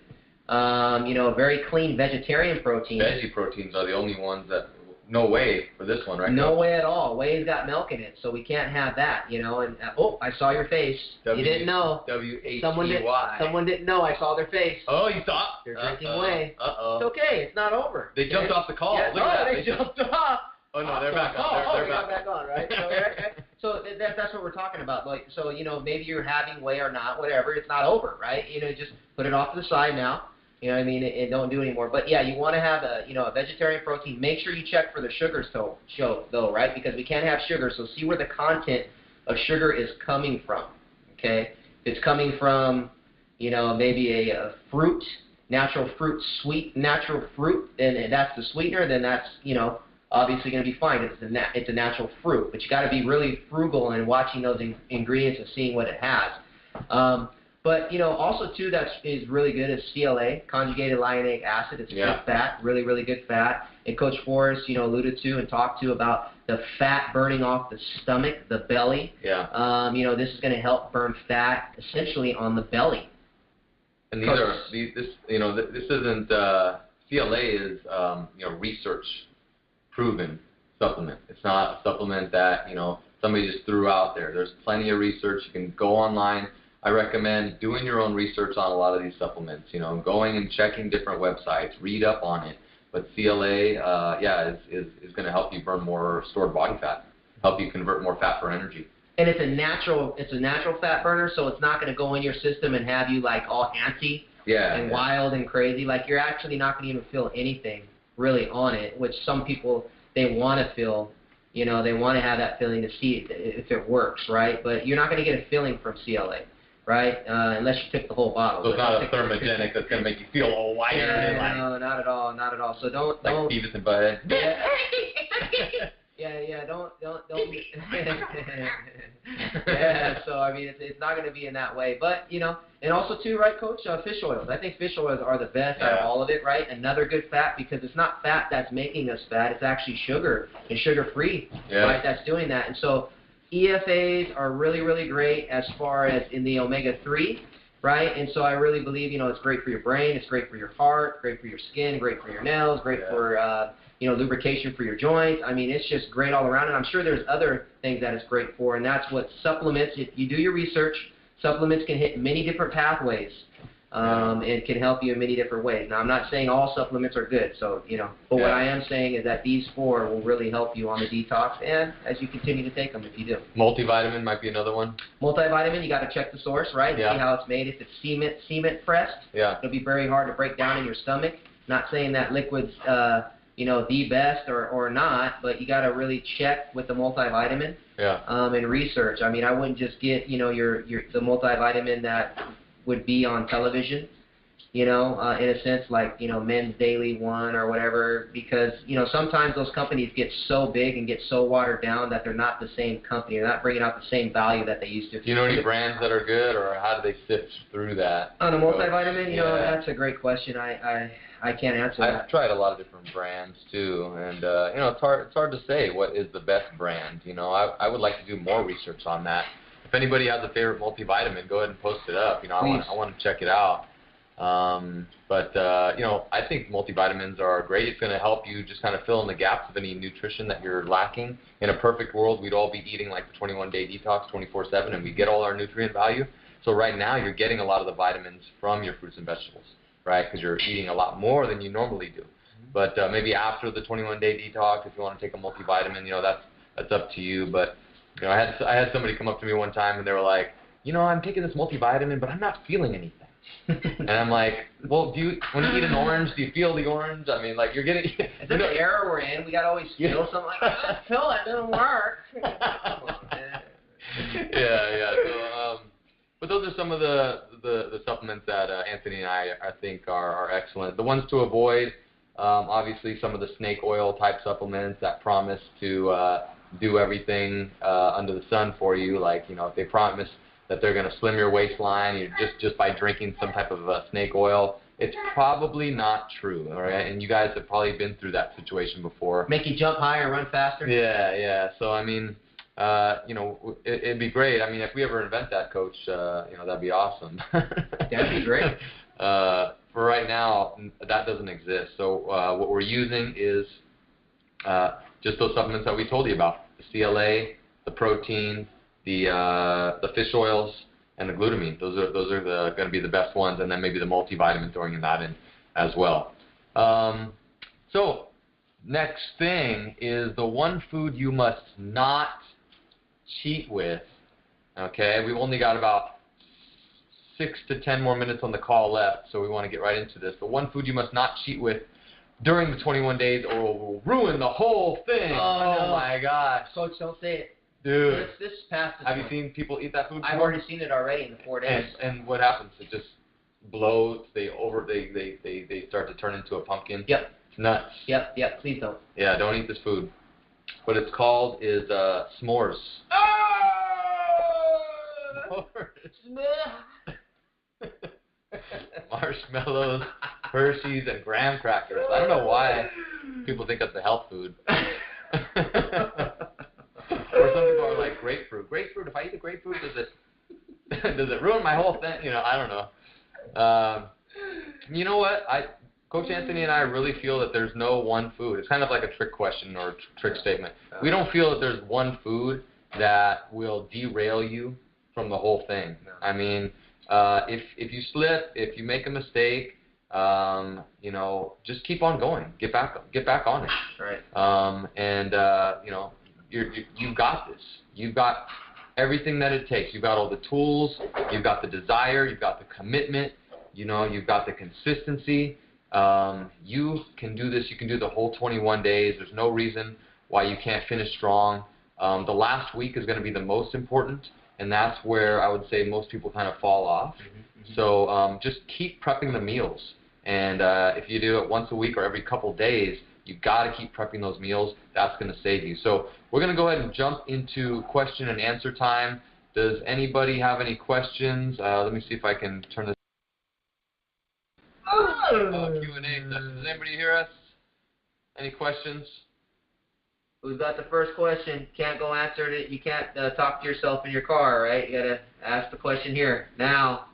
A very clean vegetarian protein. Veggie proteins are the only ones that, no whey for this one, right? No whey at all. Whey's got milk in it, so we can't have that, And I saw your face. You didn't know. W-H-E-Y. Someone didn't know. I saw their face. Oh, you saw? They're drinking whey. Uh-oh. It's okay. It's not over. They jumped off the call. Yeah, Look at that. they jumped off. Oh no, they're back on. They're back on, right? So that's what we're talking about. Maybe you're having whey or not, whatever. It's not over, right? Just put it off to the side now. And don't do it anymore. But yeah, you want to have a vegetarian protein. Make sure you check for the sugars though, right? Because we can't have sugar. So see where the content of sugar is coming from. Okay, if it's coming from, maybe a fruit, natural fruit, sweet natural fruit, and that's the sweetener, then that's obviously going to be fine. It's a natural fruit, but you got to be really frugal in watching those ingredients and seeing what it has. But, also, too, that is really good is CLA, conjugated linoleic acid. It's good fat, really, really good fat. And Coach Forrest, alluded to and talked to about the fat burning off the stomach, the belly. Yeah. This is going to help burn fat essentially on the belly. And this isn't, CLA is, research proven supplement. It's not a supplement that, somebody just threw out there. There's plenty of research. You can go online. I recommend doing your own research on a lot of these supplements, going and checking different websites, read up on it. But CLA, is going to help you burn more stored body fat, help you convert more fat for energy. And it's a natural fat burner, so it's not going to go in your system and have you like all antsy wild and crazy. Like you're actually not going to even feel anything really on it, which some people they want to feel, you know, they want to have that feeling to see if it works, right? But you're not going to get a feeling from CLA, right? Unless you took the whole bottle. So it's not a thermogenic that's going to make you feel all lighter. Yeah, no, not at all, not at all. So don't. Beavis and Butthead. Yeah, don't. Yeah, so I mean, it's not going to be in that way, but you know, and also too, right, Coach? Fish oils. I think fish oils are the best out of all of it, right? Another good fat, because it's not fat that's making us fat; it's actually sugar and sugar-free, right? That's doing that, and so EFAs are really, really great as far as in the omega-3. Right, and so I really believe, you know, it's great for your brain, it's great for your heart, great for your skin, great for your nails, great for, you know, lubrication for your joints. I mean, it's just great all around, and I'm sure there's other things that it's great for, and that's what supplements, if you do your research, supplements can hit many different pathways, and can help you in many different ways. Now, I'm not saying all supplements are good, so, you know, but what I am saying is that these 4 will really help you on the detox, and as you continue to take them, if you do. Multivitamin might be another one. Multivitamin, you got to check the source, right? See how it's made. If it's cement pressed, it'll be very hard to break down in your stomach. Not saying that liquid's, you know, the best or not, but you got to really check with the multivitamin. And research. I mean, I wouldn't just get, you know, the multivitamin that would be on television, you know, in a sense, like, you know, Men's Daily One or whatever, because, you know, sometimes those companies get so big and get so watered down that they're not the same company. They're not bringing out the same value that they used to. Do you know any brands that are good, or how do they sift through that? On a multivitamin, you know, that's a great question. I can't answer that. I've tried a lot of different brands too, and you know, it's hard to say what is the best brand. You know, I would like to do more research on that. If anybody has a favorite multivitamin, go ahead and post it up. You know, I want to check it out. You know, I think multivitamins are great. It's going to help you just kind of fill in the gaps of any nutrition that you're lacking. In a perfect world, we'd all be eating like the 21-day detox 24/7, and we get all our nutrient value. So right now, you're getting a lot of the vitamins from your fruits and vegetables, right? Because you're eating a lot more than you normally do. But maybe after the 21-day detox, if you want to take a multivitamin, you know, that's up to you. But you know, I had somebody come up to me one time, and they were like, you know, I'm taking this multivitamin, but I'm not feeling anything. And I'm like, well, when you eat an orange, do you feel the orange? I mean, like, you're getting... Is that the era we're in? We got to always feel something like, I feel it doesn't work. So, but those are some of the supplements that Anthony and I think are excellent. The ones to avoid, obviously, some of the snake oil type supplements that promise to do everything under the sun for you. Like, you know, if they promise that they're going to slim your waistline just by drinking some type of snake oil, it's probably not true, all right? And you guys have probably been through that situation before. Make you jump higher, run faster? Yeah. So, I mean, you know, it'd be great. I mean, if we ever invent that, Coach, you know, that'd be awesome. That'd be great. For right now, that doesn't exist. So what we're using is just those supplements that we told you about: the CLA, the protein, the fish oils, and the glutamine. Those are going to be the best ones, and then maybe the multivitamin, throwing that in as well. So next thing is the one food you must not cheat with. Okay, we've only got about 6 to 10 more minutes on the call left, so we want to get right into this. The one food you must not cheat with during the 21 days, or it will ruin the whole thing. Oh my gosh. Coach, don't say it. Dude, this past this have you seen people eat that food before? I've already seen it already in the 4 days. And what happens? It just blows. They start to turn into a pumpkin. Yep. It's nuts. Yep. Please don't. Yeah, don't eat this food. What it's called is s'mores. Oh! Marshmallows, Hershey's, and graham crackers. I don't know why people think that's a health food. Or some people are like grapefruit. Grapefruit, if I eat a grapefruit, does it ruin my whole thing? You know, I don't know. You know what? Coach Anthony and I really feel that there's no one food. It's kind of like a trick question or a trick statement. We don't feel that there's one food that will derail you from the whole thing. No. I mean, if you slip, if you make a mistake, you know, just keep on going. Get back on it. Right. You know, you've got this. You've got everything that it takes. You've got all the tools. You've got the desire. You've got the commitment. You know, you've got the consistency. you can do this. You can do the whole 21 days. There's no reason why you can't finish strong. The last week is going to be the most important, and that's where I would say most people kind of fall off. So just keep prepping the meals. And if you do it once a week or every couple days, you've got to keep prepping those meals. That's going to save you. So we're going to go ahead and jump into question and answer time. Does anybody have any questions? Let me see if I can turn this. Q&A session. Does anybody hear us? Any questions? Who's got the first question? Can't go answer it. You can't talk to yourself in your car, right? You got to ask the question here, now.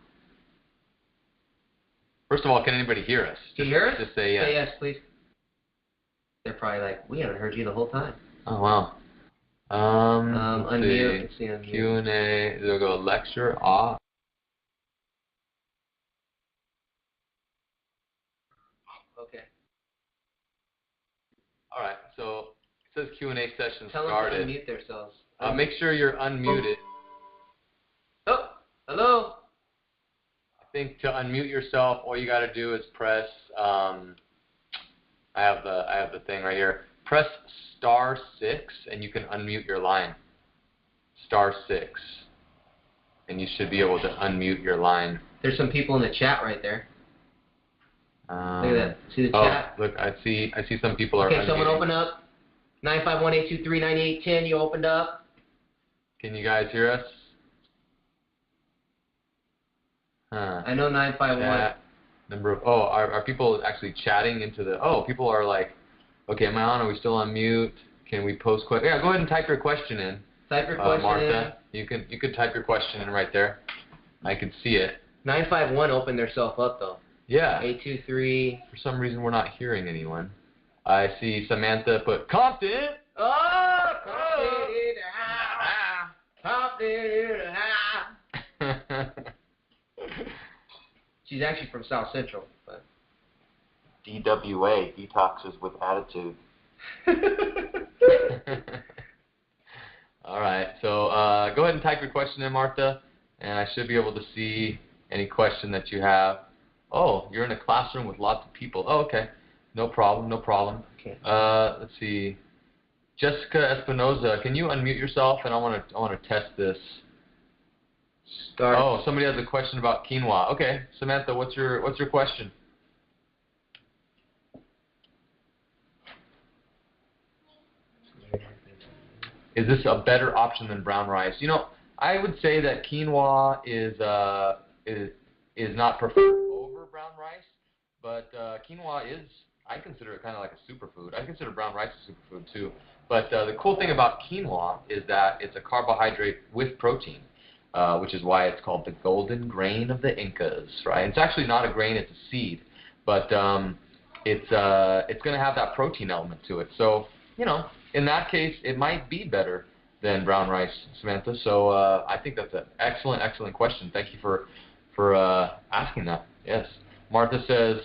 First of all, can anybody hear us? Can you hear us? Just say yes. Say yes, please. They're probably like, we haven't heard you the whole time. Oh, wow. Unmute. Let's see, unmute. Q&A. They'll go lecture off. Okay. All right. So it says Q&A session Tell started. them to unmute themselves. Make sure you're unmuted. Oh, hello. I think to unmute yourself, all you got to do is press. I have the thing right here. Press *6, and you can unmute your line. *6, and you should be able to unmute your line. There's some people in the chat right there. Look at that. See the chat? Look, I see some people are. Okay, unmuting. someone open up. 951-823-9810. You opened up. Can you guys hear us? I know 951. Chat. Are people actually chatting into the? Oh, people are like, okay, am I on? Are we still on mute? Can we post questions? Yeah, go ahead and type your question in. Type your question Martha, in. You could type your question in right there. I can see it. 951 opened theirself up though. Yeah. 823. For some reason, we're not hearing anyone. I see Samantha put Compton. Oh, Compton. She's actually from South Central. But. DWA, Detoxes with Attitude. All right, so go ahead and type your question in, Martha, and I should be able to see any question that you have. Oh, you're in a classroom with lots of people. Oh, okay. No problem, no problem. Okay. Let's see. Jessica Espinosa, can you unmute yourself? And I want to test this. Start. Oh, somebody has a question about quinoa. Okay, Samantha, what's your question? Is this a better option than brown rice? You know, I would say that quinoa is not preferred over brown rice, but quinoa is, I consider it kind of like a superfood. I consider brown rice a superfood too. But the cool thing about quinoa is that it's a carbohydrate with protein, which is why it's called the golden grain of the Incas, right? It's actually not a grain, it's a seed, but it's going to have that protein element to it. So, you know, in that case, it might be better than brown rice, Samantha. So I think that's an excellent question. Thank you for asking that. Yes. Martha says,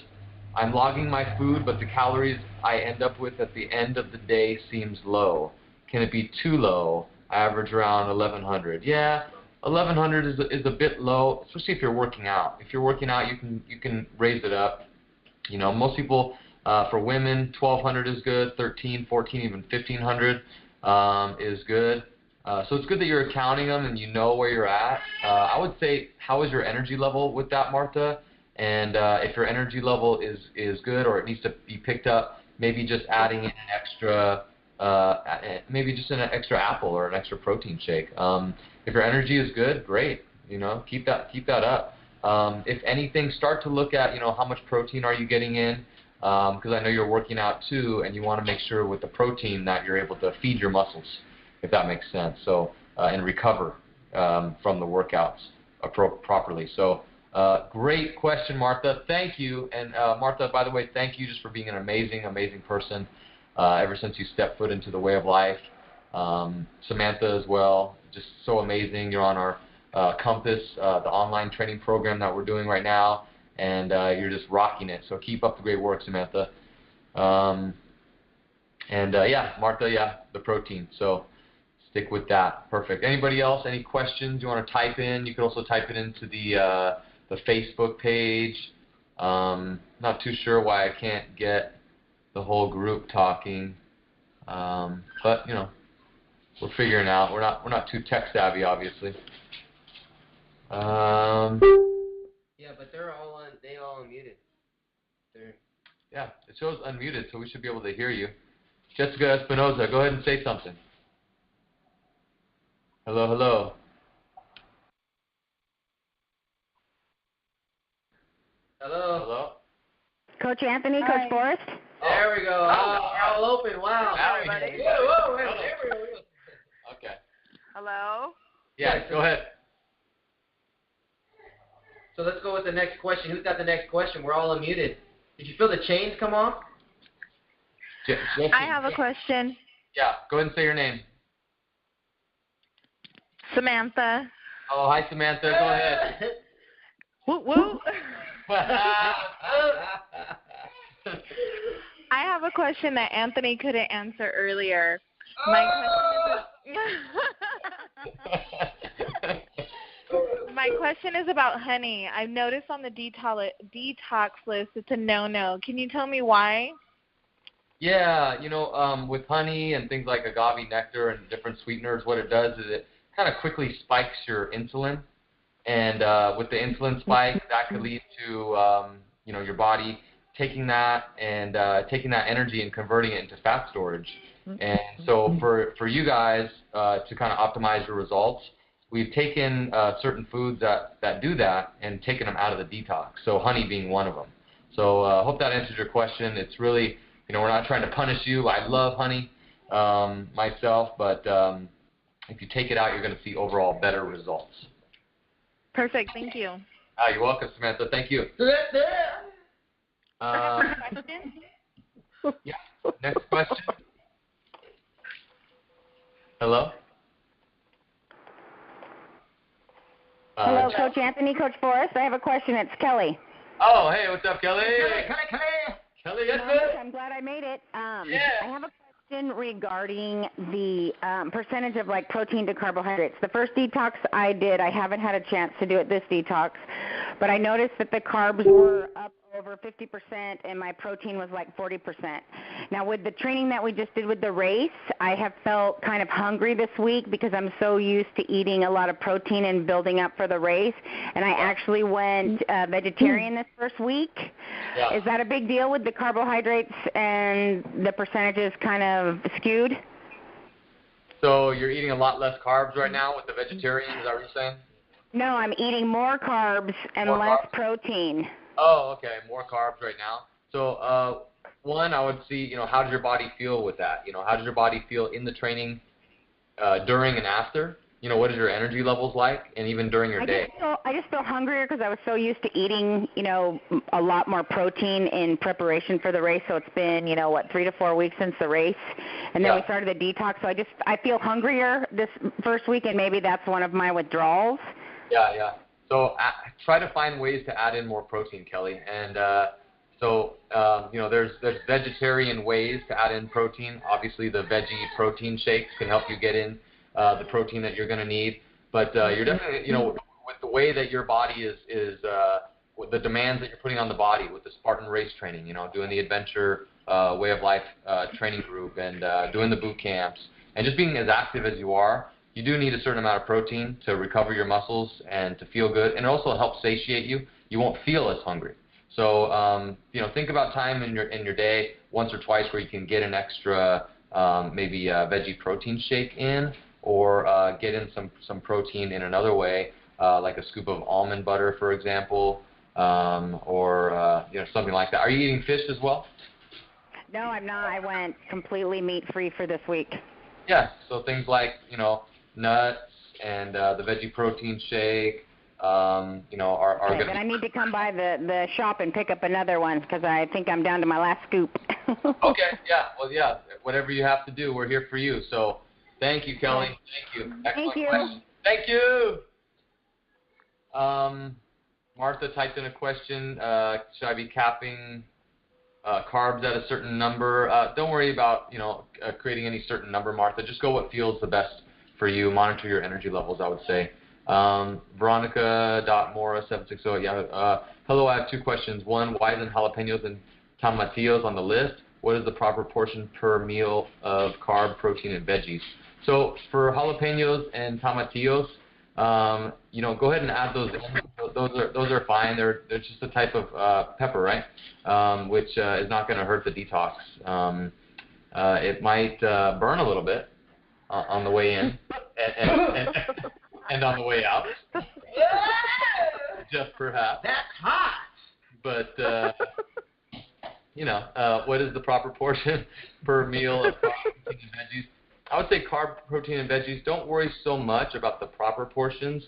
I'm logging my food, but the calories I end up with at the end of the day seems low. Can it be too low? I average around 1,100. Yeah, 1,100 is a bit low, especially if you're working out. If you're working out, you can raise it up. You know, most people, for women, 1,200 is good, 13, 14, even 1,500 is good. So it's good that you're counting them and you know where you're at. I would say, how is your energy level with that, Martha? And if your energy level is good or it needs to be picked up, maybe just adding in an extra, maybe just an extra apple or an extra protein shake. If your energy is good, great. You know, keep that up. If anything, start to look at, you know, how much protein are you getting in, because I know you're working out too, and you want to make sure with the protein that you're able to feed your muscles, if that makes sense. So and recover from the workouts properly. So. Great question, Martha. Thank you. And Martha, by the way, thank you just for being an amazing person ever since you stepped foot into the way of life. Samantha as well, just so amazing. You're on our Compass, the online training program that we're doing right now, and you're just rocking it. So keep up the great work, Samantha. Yeah, Martha, yeah, the protein. So stick with that. Perfect. Anybody else? Any questions you want to type in? You can also type it into the Facebook page, Not too sure why I can't get the whole group talking, but you know, we're figuring out. We're not too tech savvy, obviously. Yeah, but they all unmuted. Yeah, it shows unmuted, so we should be able to hear you. Jessica Espinosa, go ahead and say something. Hello, hello. Hello. Hello. Coach Anthony, Coach Forrest. There we go. Oh, all open. Wow. Now we everybody. hear you. Whoa, there we go. Okay. Hello? Yeah, go ahead. So let's go with the next question. Who's got the next question? We're all unmuted. Did you feel the chains come off? Jesse. I have a question. Yeah, go ahead and say your name. Samantha. Oh, hi, Samantha. Go ahead. Woo woo. I have a question that Anthony couldn't answer earlier. My question is about honey. I've noticed on the detox list it's a no-no. Can you tell me why? Yeah, you know, with honey and things like agave nectar and different sweeteners, what it does is it kind of quickly spikes your insulin. And with the insulin spike, that could lead to, you know, your body taking that and taking that energy and converting it into fat storage. And so for you guys to kind of optimize your results, we've taken certain foods that do that and taken them out of the detox, so honey being one of them. So I hope that answers your question. It's really, you know, we're not trying to punish you. I love honey myself, but if you take it out, you're going to see overall better results. Perfect. Thank you. You're welcome, Samantha. Thank you. Yeah. Next question. Hello? Hello, Coach Anthony, Coach Forrest. I have a question. It's Kelly. Oh, hey, what's up, Kelly? Kelly, yes, sir. I'm glad I made it. Yeah. I have a question regarding the percentage of like protein to carbohydrates. The first detox I did, I haven't had a chance to do it this detox, but I noticed that the carbs were up over 50% and my protein was like 40%. Now with the training that we just did with the race, I have felt kind of hungry this week because I'm so used to eating a lot of protein and building up for the race, and I actually went vegetarian this first week. Yeah. Is that a big deal with the carbohydrates and the percentages kind of skewed? So you're eating a lot less carbs right now with the vegetarian, is that what you're saying? No, I'm eating more carbs and less protein. Oh, okay, more carbs right now. So, one, I would see, you know, how does your body feel with that? You know, how does your body feel in the training, during and after? You know, what is your energy levels like, and even during your day? I just feel hungrier because I was so used to eating, you know, a lot more protein in preparation for the race. So it's been, you know, 3 to 4 weeks since the race, and then we started the detox. So I feel hungrier this first week, and maybe that's one of my withdrawals. Yeah. So try to find ways to add in more protein, Kelly. And you know, there's vegetarian ways to add in protein. Obviously, the veggie protein shakes can help you get in the protein that you're going to need. But you're definitely, you know, with the way that your body is with the demands that you're putting on the body with the Spartan race training, you know, doing the adventure way of life training group and doing the boot camps and just being as active as you are. You do need a certain amount of protein to recover your muscles and to feel good, and it also helps satiate you. You won't feel as hungry. So, you know, think about time in your day once or twice where you can get an extra maybe a veggie protein shake in, or get in some protein in another way, like a scoop of almond butter, for example, or you know, something like that. Are you eating fish as well? No, I'm not. I went completely meat-free for this week. Yeah, so things like, you know, nuts and the veggie protein shake, you know, are going to be... Then I need to come by the shop and pick up another one because I think I'm down to my last scoop. Okay, yeah. Well, yeah, whatever you have to do, we're here for you. So thank you, Kelly. Thank you. Excellent question. Thank you. Martha typed in a question. Should I be capping carbs at a certain number? Don't worry about, you know, creating any certain number, Martha. Just go what feels the best for you. Monitor your energy levels, I would say. Veronica.Morris760 at Yahoo. Hello, I have 2 questions. One, why isn't jalapenos and tomatillos on the list? What is the proper portion per meal of carb, protein, and veggies? So for jalapenos and tomatillos, go ahead and add those in. Those are fine. They're just a type of pepper, right? Which is not going to hurt the detox. It might burn a little bit on the way in and on the way out. Just perhaps. That's hot. But what is the proper portion per meal of carb, protein, and veggies? I would say carb, protein, and veggies. Don't worry so much about the proper portions.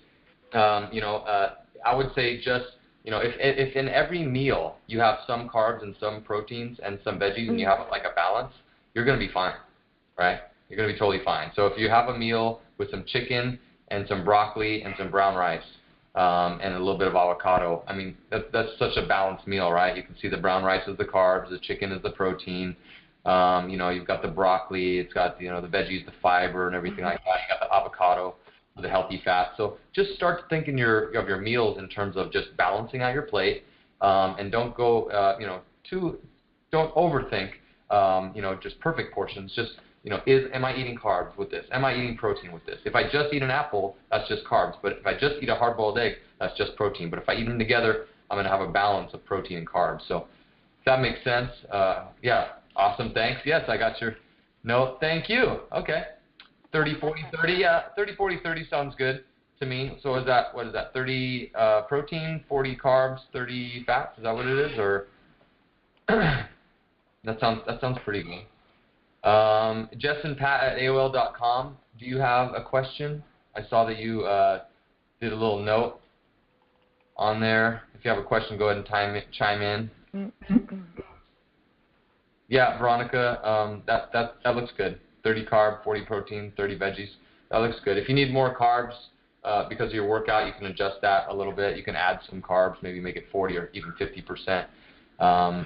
I would say just, if in every meal you have some carbs and some proteins and some veggies and you have like a balance, you're going to be fine, right? You're going to be totally fine. So if you have a meal with some chicken and some broccoli and some brown rice and a little bit of avocado, I mean, that's such a balanced meal, right? You can see the brown rice is the carbs, the chicken is the protein. You've got the broccoli, it's got, the veggies, the fiber and everything like that. You got the avocado, the healthy fat. So just start thinking of your meals in terms of just balancing out your plate, and don't go, don't overthink, just perfect portions. Just, am I eating carbs with this? Am I eating protein with this? If I just eat an apple, that's just carbs. But if I just eat a hard-boiled egg, that's just protein. But if I eat them together, I'm going to have a balance of protein and carbs. So if that makes sense, yeah. Awesome, thanks. Yes, I got your note. Thank you. Okay. 30, 40, 30. Yeah, 30, 40, 30 sounds good to me. So what is that? 30 protein, 40 carbs, 30 fats? Is that what it is? Or that sounds pretty good. Jess and Pat at AOL.com. Do you have a question? I saw that you did a little note on there. If you have a question, go ahead and chime in. Yeah, Veronica, that looks good. 30 carb, 40 protein, 30 veggies. That looks good. If you need more carbs because of your workout, you can adjust that a little bit. You can add some carbs, maybe make it 40 or even 50%.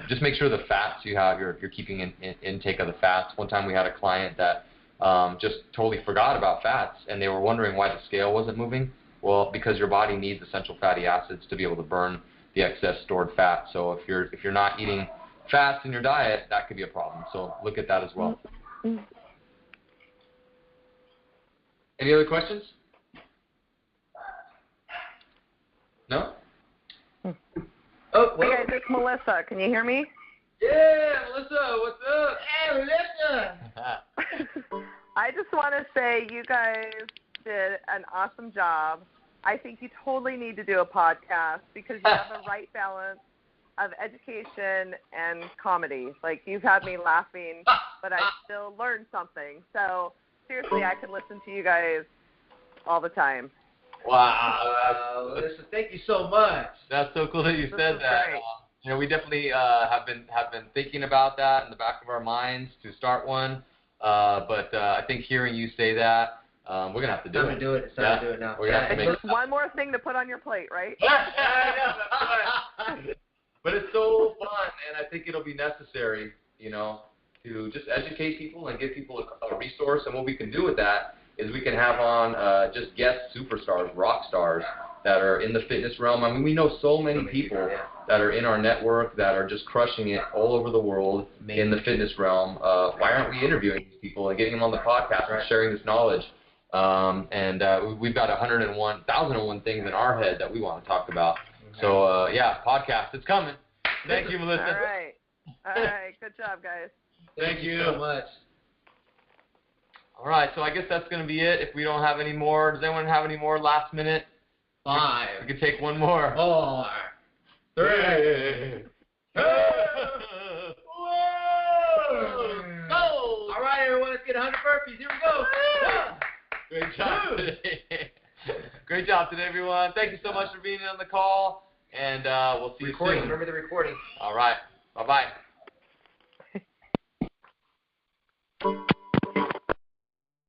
Just make sure the fats you have, you're keeping in intake of the fats. One time we had a client that just totally forgot about fats, and they were wondering why the scale wasn't moving. Well, because your body needs essential fatty acids to be able to burn the excess stored fat. So if you're not eating fats in your diet, that could be a problem. So look at that as well. Any other questions? No? Oh, hey guys, it's Melissa. Can you hear me? Yeah, Melissa, what's up? Hey, Melissa. I just want to say you guys did an awesome job. I think you totally need to do a podcast because you have the right balance of education and comedy. Like, you've had me laughing, but I still learned something. So, seriously, I could listen to you guys all the time. Wow, Melissa, thank you so much. That's so cool that you said that. We definitely have been thinking about that in the back of our minds to start one. But I think hearing you say that, we're gonna have to do it. It's time to do it now. We're gonna have to make just one more thing to put on your plate, right? But it's so fun, and I think it'll be necessary, to just educate people and give people a resource. And what we can do with that is we can have on just guest superstars, rock stars that are in the fitness realm. I mean, we know so many people that are in our network that are just crushing it all over the world in the fitness realm. Why aren't we interviewing these people and getting them on the podcast and sharing this knowledge? We've got 1,001 things in our head that we want to talk about. So, yeah, podcast, it's coming. Thank you, Melissa. All right. Good job, guys. Thank you so much. All right, so I guess that's going to be it. If we don't have any more, does anyone have any more last minute? 5. We could take one more. 4. 3. 2. Whoa! Go! All right, everyone, let's get 100 burpees. Here we go. Great job today. Great job today, everyone. Thank you so much for being on the call, and we'll see you soon. Remember the recording. All right. Bye-bye.